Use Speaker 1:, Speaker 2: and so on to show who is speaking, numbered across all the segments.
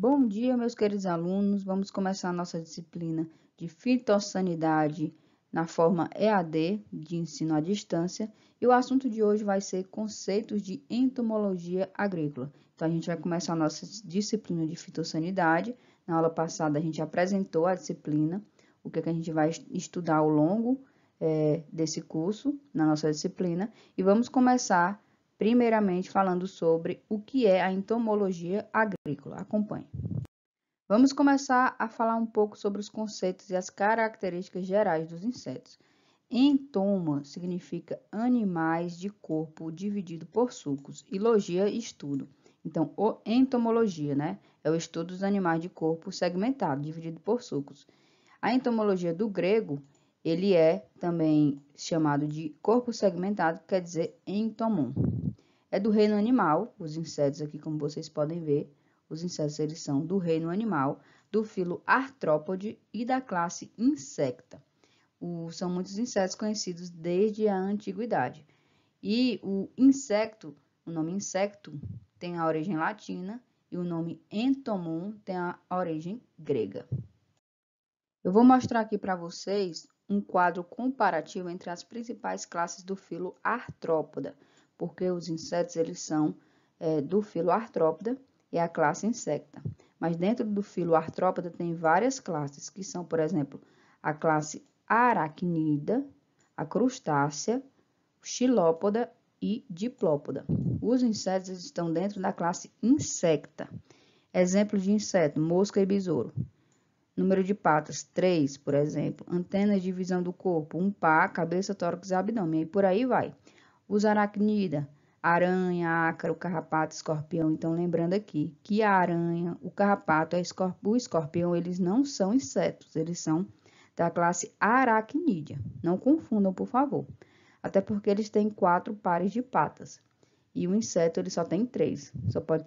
Speaker 1: Bom dia, meus queridos alunos. Vamos começar a nossa disciplina de fitossanidade na forma EAD, de ensino à distância. E o assunto de hoje vai ser conceitos de entomologia agrícola. Então, a gente vai começar a nossa disciplina de fitossanidade. Na aula passada, a gente apresentou a disciplina, o que a gente vai estudar ao longo desse curso, na nossa disciplina. E vamos começar primeiramente falando sobre o que é a entomologia agrícola. Acompanhe. Vamos começar a falar um pouco sobre os conceitos e as características gerais dos insetos. Entoma significa animais de corpo dividido por sulcos e logia, estudo. Então, entomologia, né? É o estudo dos animais de corpo segmentado, dividido por sulcos. A entomologia do grego, ele é também chamado de corpo segmentado, que quer dizer entomon. É do reino animal, os insetos aqui, como vocês podem ver, os insetos eles são do reino animal, do filo Artrópode e da classe Insecta. São muitos insetos conhecidos desde a antiguidade. E o insecto, o nome insecto, tem a origem latina e o nome entomon tem a origem grega. Eu vou mostrar aqui para vocês um quadro comparativo entre as principais classes do filo Artrópoda, porque os insetos eles são do filo Artrópoda e a classe Insecta. Mas dentro do filo Artrópoda tem várias classes, que são, por exemplo, a classe Aracnida, a Crustácea, Xilópoda e Diplópoda. Os insetos estão dentro da classe Insecta. Exemplos de inseto, mosca e besouro. Número de patas, 3, por exemplo. Antenas de visão do corpo, um par, cabeça, tórax e abdômen. E por aí vai. Os aracnídeos, aranha, ácaro, carrapato, escorpião. Então, lembrando aqui que a aranha, o carrapato, o escorpião, eles não são insetos. Eles são da classe aracnídea. Não confundam, por favor. Até porque eles têm 4 pares de patas. E o inseto, ele só tem 3. Só pode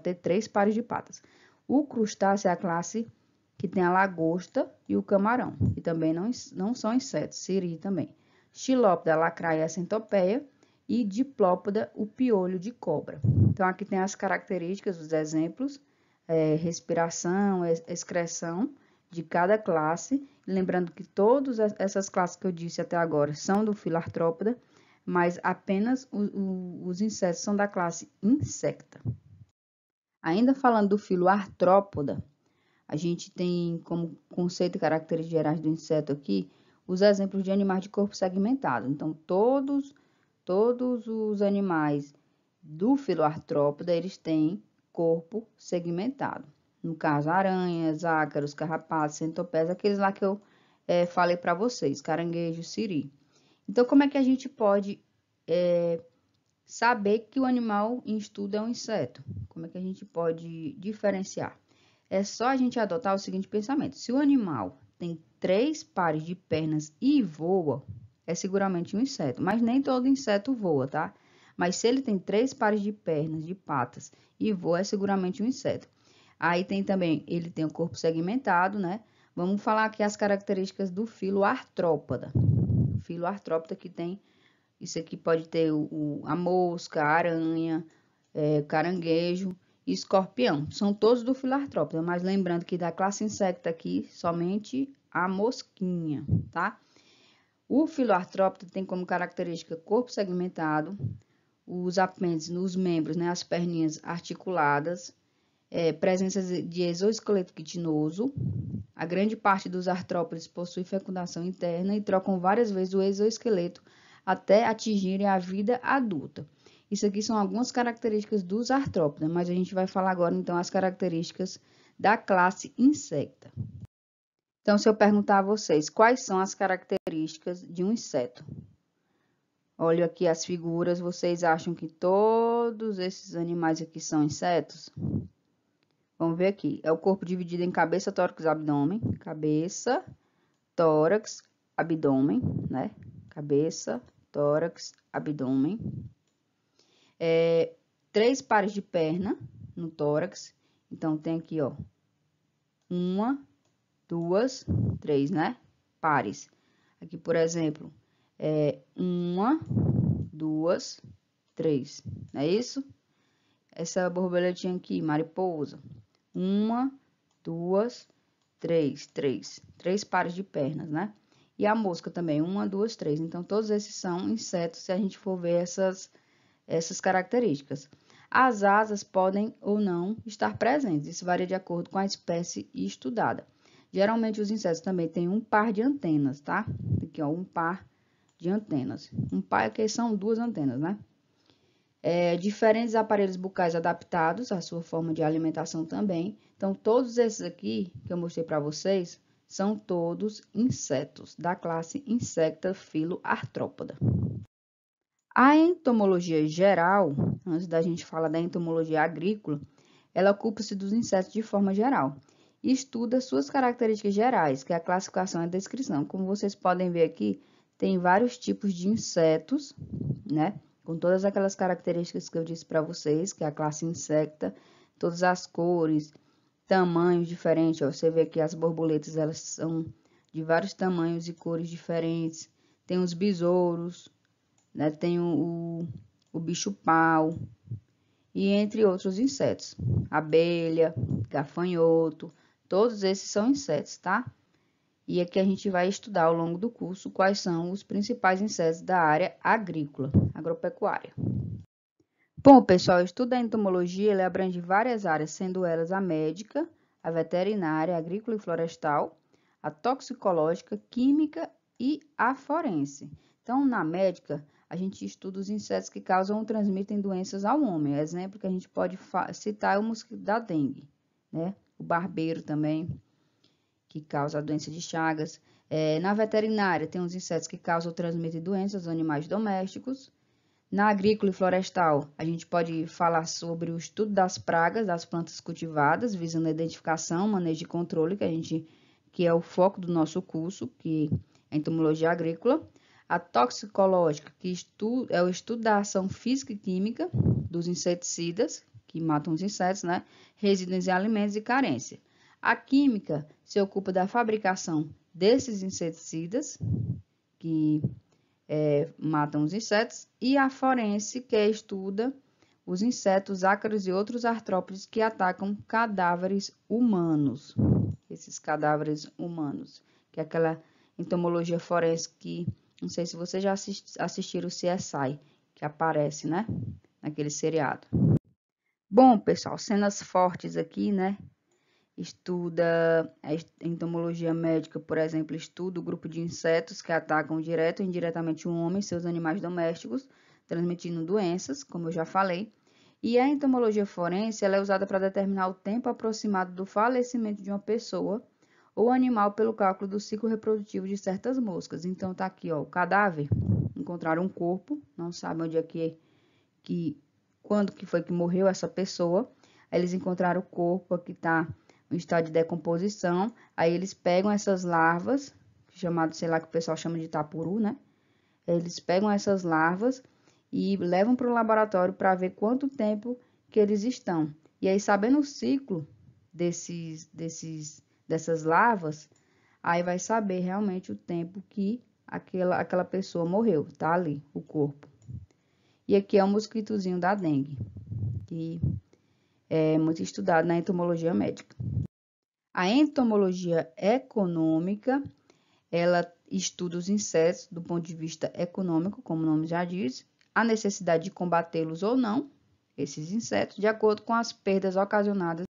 Speaker 1: ter 3 pares de patas. O crustáceo é a classe que tem a lagosta e o camarão, e também não são insetos, siri também. Xilópoda, a lacraia e a centopeia, e diplópoda, o piolho de cobra. Então, aqui tem as características, os exemplos, respiração, excreção de cada classe. Lembrando que todas essas classes que eu disse até agora são do filo Artrópoda, mas apenas os insetos são da classe Insecta. Ainda falando do filo Artrópoda, a gente tem como conceito e características gerais do inseto aqui os exemplos de animais de corpo segmentado. Então, todos os animais do filo Artrópoda, eles têm corpo segmentado. No caso, aranhas, ácaros, carrapatos, centopeias, aqueles lá que eu falei para vocês, caranguejo, siri. Então, como é que a gente pode saber que o animal em estudo é um inseto? Como é que a gente pode diferenciar? É só a gente adotar o seguinte pensamento: se o animal tem 3 pares de pernas e voa, é seguramente um inseto. Mas nem todo inseto voa, tá? Mas se ele tem 3 pares de pernas, de patas e voa, é seguramente um inseto. Aí tem também, ele tem o corpo segmentado, né? Vamos falar aqui as características do filo Artrópoda. O filo Artrópoda que tem, isso aqui pode ter a mosca, a aranha, caranguejo e escorpião. São todos do filo Artrópoda, mas lembrando que da classe Insecta aqui, somente a mosquinha, tá? O filo Artrópoda tem como característica corpo segmentado, os apêndices nos membros, né, as perninhas articuladas, presença de exoesqueleto quitinoso. A grande parte dos artrópodes possui fecundação interna e trocam várias vezes o exoesqueleto até atingirem a vida adulta. Isso aqui são algumas características dos artrópodes, mas a gente vai falar agora, então, as características da classe Insecta. Então, se eu perguntar a vocês, quais são as características de um inseto? Olha aqui as figuras, vocês acham que todos esses animais aqui são insetos? Vamos ver aqui. É o corpo dividido em cabeça, tórax e abdômen. Cabeça, tórax, abdômen, né? Cabeça, tórax, abdômen. 3 pares de perna no tórax. Então, tem aqui, ó. 1, 2, 3, né? Pares. Aqui, por exemplo, 1, 2, 3. Não é isso? Essa borboletinha aqui, mariposa. Uma, duas, três pares de pernas, né? E a mosca também, uma, duas, três. Então, todos esses são insetos, se a gente for ver essas características. As asas podem ou não estar presentes, isso varia de acordo com a espécie estudada. Geralmente, os insetos também têm um par de antenas, tá? Aqui, ó, um par de antenas. Um par que são duas antenas, né? Diferentes aparelhos bucais adaptados à sua forma de alimentação também. Então, todos esses aqui que eu mostrei para vocês são todos insetos da classe Insecta filo Artrópoda. A entomologia geral, antes da gente falar da entomologia agrícola, ela ocupa-se dos insetos de forma geral e estuda suas características gerais, que é a classificação e a descrição. Como vocês podem ver aqui, tem vários tipos de insetos, né? Com todas aquelas características que eu disse para vocês, que é a classe insecta, todas as cores, tamanhos diferentes. Ó, você vê que as borboletas, elas são de vários tamanhos e cores diferentes. Tem os besouros, né? Tem o bicho-pau e entre outros insetos. Abelha, gafanhoto, todos esses são insetos, tá? E aqui a gente vai estudar ao longo do curso quais são os principais insetos da área agrícola, agropecuária. Bom, pessoal, o estudo da entomologia ele abrange várias áreas, sendo elas a médica, a veterinária, a agrícola e florestal, a toxicológica, química e a forense. Então, na médica, a gente estuda os insetos que causam ou transmitem doenças ao homem. Exemplo que a gente pode citar é o mosquito da dengue, né? O barbeiro também, que causa a doença de Chagas. Na veterinária, tem os insetos que causam ou transmitem doenças aos animais domésticos. Na agrícola e florestal, a gente pode falar sobre o estudo das pragas das plantas cultivadas, visando a identificação, manejo e controle, que é o foco do nosso curso, que é a entomologia agrícola. A toxicológica, que é o estudo da ação física e química dos inseticidas, que matam os insetos, né? Resíduos em alimentos e carência. A química se ocupa da fabricação desses inseticidas, que matam os insetos, e a forense, que estuda os insetos, ácaros e outros artrópodes que atacam cadáveres humanos. Esses cadáveres humanos, que é aquela entomologia forense que, não sei se vocês já assistiram o CSI, que aparece, né, naquele seriado. Bom, pessoal, cenas fortes aqui, né? Estuda a entomologia médica, por exemplo, estuda o grupo de insetos que atacam direto ou indiretamente o homem e seus animais domésticos, transmitindo doenças, como eu já falei. E a entomologia forense ela é usada para determinar o tempo aproximado do falecimento de uma pessoa ou animal pelo cálculo do ciclo reprodutivo de certas moscas. Então, tá aqui, ó, o cadáver, encontraram um corpo, não sabem onde é quando que foi que morreu essa pessoa. Aí eles encontraram o corpo, aqui tá em estado de decomposição. Aí eles pegam essas larvas, chamado, sei lá, que o pessoal chama de tapuru, né? Eles pegam essas larvas e levam para o laboratório para ver quanto tempo que eles estão. E aí, sabendo o ciclo dessas larvas, aí vai saber realmente o tempo que aquela pessoa morreu, tá ali, o corpo. E aqui é o mosquitozinho da dengue, que é muito estudado na entomologia médica. A entomologia econômica, ela estuda os insetos do ponto de vista econômico, como o nome já diz, a necessidade de combatê-los ou não, esses insetos, de acordo com as perdas ocasionadas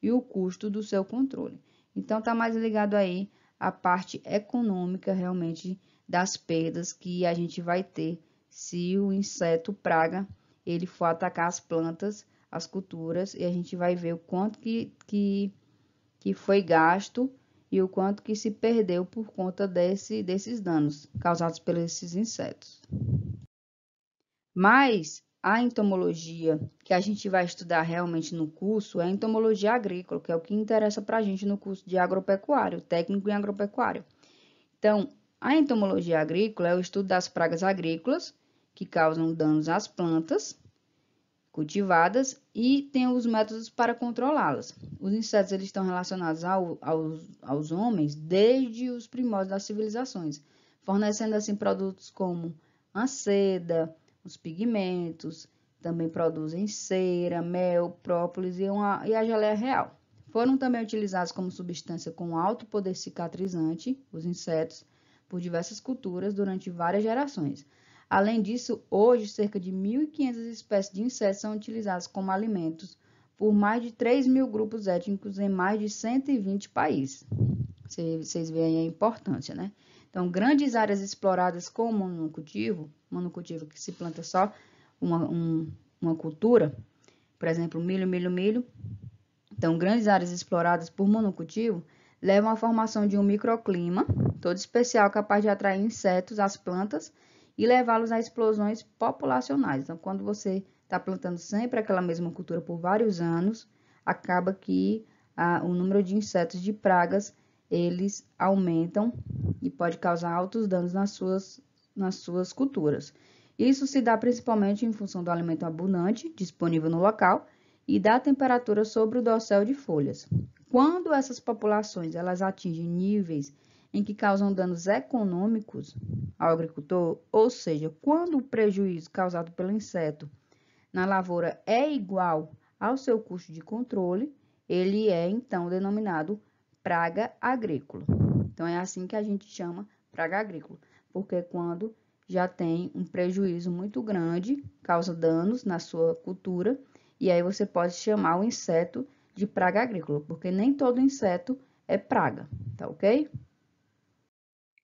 Speaker 1: e o custo do seu controle. Então, está mais ligado aí à parte econômica, realmente, das perdas que a gente vai ter se o inseto praga, ele for atacar as plantas, as culturas, e a gente vai ver o quanto que foi gasto e o quanto que se perdeu por conta desses danos causados por esses insetos. Mas a entomologia que a gente vai estudar realmente no curso é a entomologia agrícola, que é o que interessa para a gente no curso de agropecuário, técnico em agropecuário. Então, a entomologia agrícola é o estudo das pragas agrícolas que causam danos às plantas cultivadas e tem os métodos para controlá-las. Os insetos eles estão relacionados aos homens desde os primórdios das civilizações, fornecendo assim produtos como a seda, os pigmentos, também produzem cera, mel, própolis e a geleia real, Foram também utilizados como substância com alto poder cicatrizante, os insetos, por diversas culturas durante várias gerações. Além disso, hoje, cerca de 1.500 espécies de insetos são utilizadas como alimentos por mais de 3.000 grupos étnicos em mais de 120 países. Vocês veem a importância, né? Então, grandes áreas exploradas com monocultivo que se planta só uma cultura, por exemplo, milho. Então, grandes áreas exploradas por monocultivo levam à formação de um microclima todo especial capaz de atrair insetos às plantas e levá-los a explosões populacionais. Então, quando você está plantando sempre aquela mesma cultura por vários anos, acaba que o número de insetos de pragas, eles aumentam e pode causar altos danos nas suas culturas. Isso se dá principalmente em função do alimento abundante disponível no local e da temperatura sobre o dossel de folhas. Quando essas populações elas atingem níveis em que causam danos econômicos ao agricultor, ou seja, quando o prejuízo causado pelo inseto na lavoura é igual ao seu custo de controle, ele é então denominado praga agrícola. Então, é assim que a gente chama praga agrícola, porque quando já tem um prejuízo muito grande, causa danos na sua cultura, e aí você pode chamar o inseto de praga agrícola, porque nem todo inseto é praga, tá ok?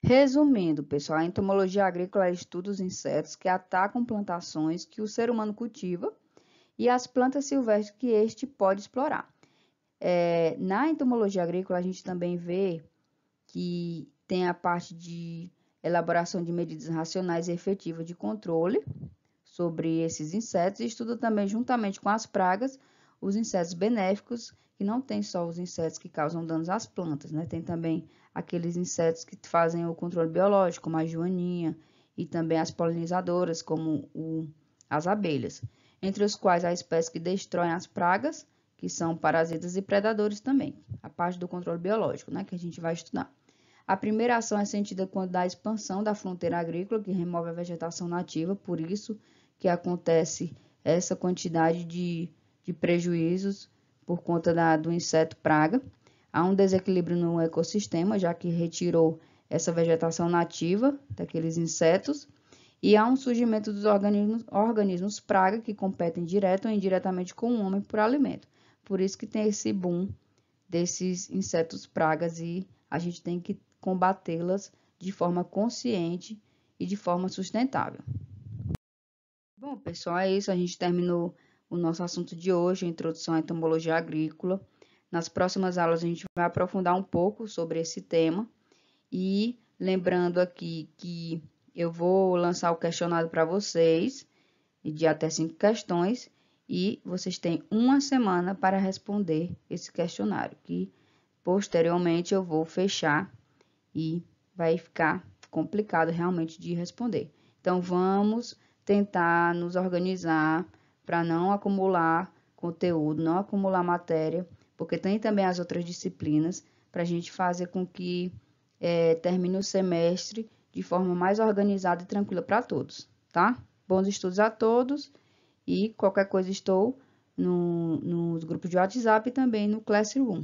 Speaker 1: Resumindo, pessoal, a entomologia agrícola estuda os insetos que atacam plantações que o ser humano cultiva e as plantas silvestres que este pode explorar. Na entomologia agrícola, a gente também vê que tem a parte de elaboração de medidas racionais e efetivas de controle sobre esses insetos e estuda também, juntamente com as pragas, os insetos benéficos, que não tem só os insetos que causam danos às plantas, né? Tem também aqueles insetos que fazem o controle biológico, como a joaninha, e também as polinizadoras, como as abelhas, entre os quais há espécies que destroem as pragas, que são parasitas e predadores também, a parte do controle biológico, né, que a gente vai estudar. A primeira ação é sentida quando dá a expansão da fronteira agrícola, que remove a vegetação nativa, por isso que acontece essa quantidade de prejuízos por conta do inseto praga. Há um desequilíbrio no ecossistema, já que retirou essa vegetação nativa daqueles insetos, e há um surgimento dos organismos praga que competem direto ou indiretamente com o homem por alimento. Por isso que tem esse boom desses insetos pragas e a gente tem que combatê-las de forma consciente e de forma sustentável. Bom, pessoal, é isso. A gente terminou o nosso assunto de hoje, a introdução à entomologia agrícola. Nas próximas aulas a gente vai aprofundar um pouco sobre esse tema e lembrando aqui que eu vou lançar o questionário para vocês, de até 5 questões, e vocês têm uma semana para responder esse questionário, que posteriormente eu vou fechar e vai ficar complicado realmente de responder. Então, vamos tentar nos organizar para não acumular conteúdo, não acumular matéria, porque tem também as outras disciplinas, para a gente fazer com que termine o semestre de forma mais organizada e tranquila para todos, tá? Bons estudos a todos e qualquer coisa estou nos grupos de WhatsApp e também no Classroom.